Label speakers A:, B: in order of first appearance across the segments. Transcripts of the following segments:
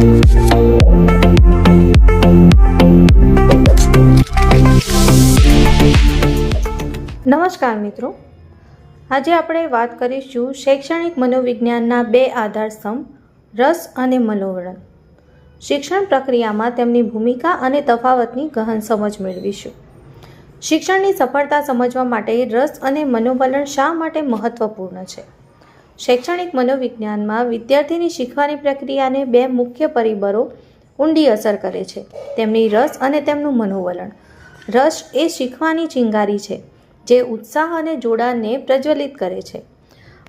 A: નમસ્કાર મિત્રો, આજે આપણે વાત કરીશું શૈક્ષણિક મનોવિજ્ઞાનના બે આધારસ્તંભ રસ અને મનોવલણ. શિક્ષણ પ્રક્રિયામાં તેમની ભૂમિકા અને તફાવતની ગહન સમજ મેળવીશું. શિક્ષણની સફળતા સમજવા માટે રસ અને મનોવલણ શા માટે મહત્વપૂર્ણ છે? શૈક્ષણિક મનોવિજ્ઞાનમાં વિદ્યાર્થીની શીખવાની પ્રક્રિયાને બે મુખ્ય પરિબળો ઊંડી અસર કરે છે: તેમની રસ અને તેમનું મનોવલણ. રસ એ શીખવાની ચિંગારી છે જે ઉત્સાહ અને જોડાણને પ્રજ્વલિત કરે છે.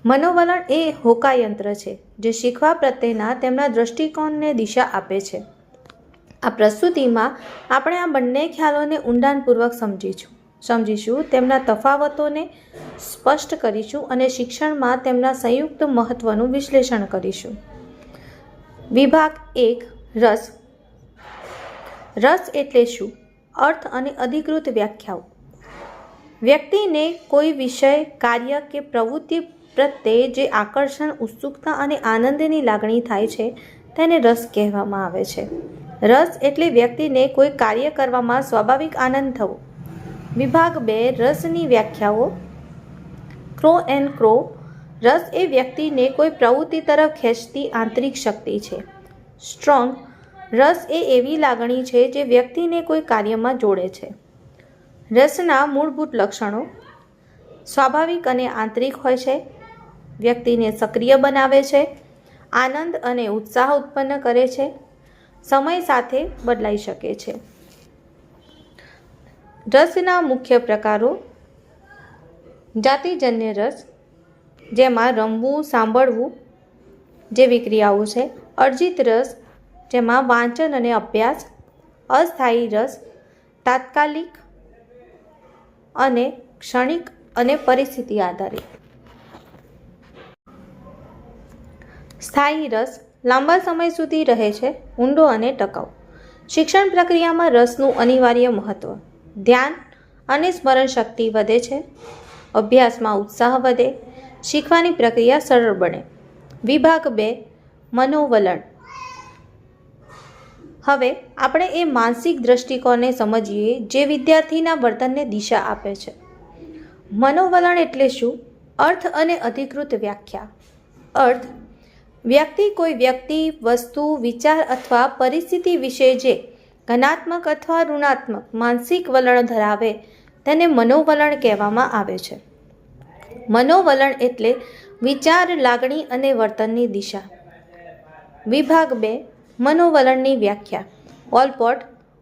A: મનોવલણ એ હોકાયંત્ર છે જે શીખવા પ્રત્યેના તેમના દૃષ્ટિકોણને દિશા આપે છે. આ પ્રસ્તુતિમાં આપણે આ બંને ખ્યાલોને ઊંડાણપૂર્વક સમજીશું, તેમના તફાવતોને સ્પષ્ટ કરીશું અને શિક્ષણમાં તેમના સંયુક્ત મહત્વનું વિશ્લેષણ કરીશું. વિભાગ 1: રસ. રસ એટલે શું? અર્થ અને અધિકૃત વ્યાખ્યાઓ. વ્યક્તિને કોઈ વિષય, કાર્ય કે પ્રવૃત્તિ પ્રત્યે જે આકર્ષણ, ઉત્સુકતા અને આનંદની લાગણી થાય છે તેને રસ કહેવામાં આવે છે. રસ એટલે વ્યક્તિને કોઈ કાર્ય કરવામાં સ્વાભાવિક આનંદ થવો. વિભાગ 2: રસની વ્યાખ્યાઓ. Crow and crow. રસ એ વ્યક્તિને કોઈ પ્રવૃત્તિ તરફ ખેંચતી આંતરિક શક્તિ છે. સ્ટ્રોંગ. રસ એ એવી લાગણી છે જે વ્યક્તિને કોઈ કાર્યમાં જોડે છે. રસના મૂળભૂત લક્ષણો: સ્વાભાવિક અને આંતરિક હોય છે, વ્યક્તિને સક્રિય બનાવે છે, આનંદ અને ઉત્સાહ ઉત્પન્ન કરે છે, સમય સાથે બદલાઈ શકે છે. રસના મુખ્ય પ્રકારો: જાતિજન્ય રસ, જેમાં રમવું, સાંભળવું જેવી ક્રિયાઓ છે. અર્જિત રસ, જેમાં વાંચન અને અભ્યાસ. અસ્થાયી રસ, તાત્કાલિક અને ક્ષણિક અને પરિસ્થિતિ આધારિત. સ્થાયી રસ, લાંબા સમય સુધી રહે છે, ઊંડો અને ટકાઉ. શિક્ષણ પ્રક્રિયામાં રસનું અનિવાર્ય મહત્વ: ધ્યાન અને સ્મરણ શક્તિ વધે છે, અભ્યાસમાં ઉત્સાહ વધે, શીખવાની પ્રક્રિયા સરળ બને. વિભાગ 2: મનોવલણ. હવે આપણે એ માનસિક દ્રષ્ટિકોણને સમજીએ જે વિદ્યાર્થીના વર્તનને દિશા આપે છે. મનોવલણ એટલે શું? અર્થ અને અધિકૃત વ્યાખ્યા. અર્થ: કોઈ વ્યક્તિ, વસ્તુ, વિચાર અથવા પરિસ્થિતિ વિશે જે ધનાત્મક અથવા ઋણાત્મક માનસિક વલણ ધરાવે તેને મનોવલણ કહેવામાં આવે છે. મનોવલણ એટલે વિચાર, લાગણી અને વર્તનની દિશા. વિભાગ 2: મનોવલણની વ્યાખ્યા.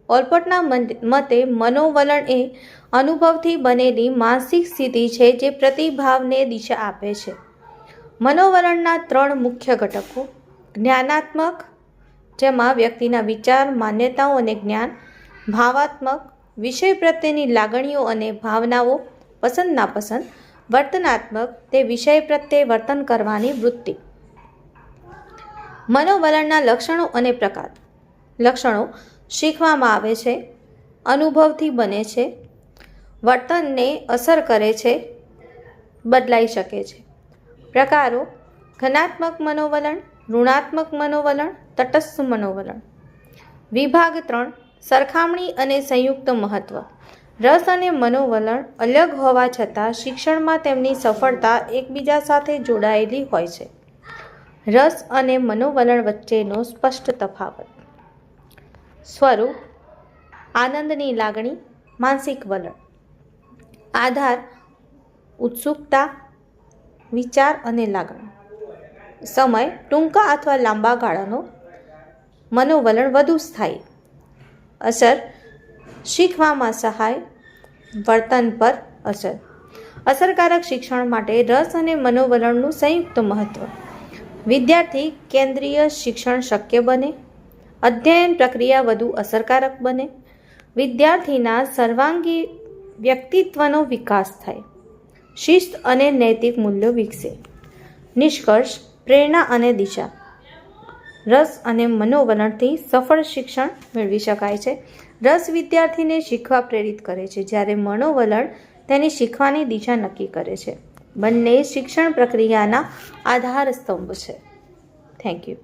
A: ઓલપોર્ટના મતે મનોવલણ એ અનુભવથી બનેલી માનસિક સ્થિતિ છે જે પ્રતિભાવને દિશા આપે છે. મનોવલણના 3 મુખ્ય ઘટકો: જ્ઞાનાત્મક, જેમાં વ્યક્તિના વિચાર, માન્યતાઓ અને જ્ઞાન. ભાવાત્મક, વિષય પ્રત્યેની લાગણીઓ અને ભાવનાઓ, પસંદ નાપસંદ. વર્તનાત્મક, તે વિષય પ્રત્યે વર્તન કરવાની વૃત્તિ. મનોવલણના લક્ષણો અને પ્રકાર. લક્ષણો: શીખવામાં આવે છે, અનુભવથી બને છે, વર્તનને અસર કરે છે, બદલાઈ શકે છે. પ્રકારો: ધનાત્મક મનોવલણ, ઋણાત્મક મનોવલણ, તટસ્થ મનોવલણ. વિભાગ 3: સરખામણી અને સંયુક્ત મહત્વ. રસ અને મનોવલણ અલગ હોવા છતાં શિક્ષણમાં તેમની સફળતા એકબીજા સાથે જોડાયેલી હોય છે. રસ અને મનોવલણ વચ્ચેનો સ્પષ્ટ તફાવત. સ્વરૂપ: આનંદની લાગણી, માનસિક વલણ. આધાર: ઉત્સુકતા, વિચાર અને લાગણી. સમય: ટૂંકા અથવા લાંબા ગાળાનો. મનોવલણ વધુ સ્થાયી. અસર: શીખવામાં સહાય, વર્તન પર અસર. અસરકારક શિક્ષણ માટે રસ અને મનોવલણનું સંયુક્ત મહત્વ. વિદ્યાર્થી કેન્દ્રીય શિક્ષણ શક્ય બને, અધ્યયન પ્રક્રિયા વધુ અસરકારક બને, વિદ્યાર્થીના સર્વાંગી વ્યક્તિત્વનો વિકાસ થાય, શિસ્ત અને નૈતિક મૂલ્યો વિકસે. નિષ્કર્ષ: પ્રેરણા અને દિશા. રસ અને મનોવલણથી સફળ શિક્ષણ મેળવી શકાય છે. રસ વિદ્યાર્થીને શીખવા પ્રેરિત કરે છે, જ્યારે મનોવલણ તેની શીખવાની દિશા નક્કી કરે છે. બંને શિક્ષણ પ્રક્રિયાના આધાર સ્તંભ છે. Thank you.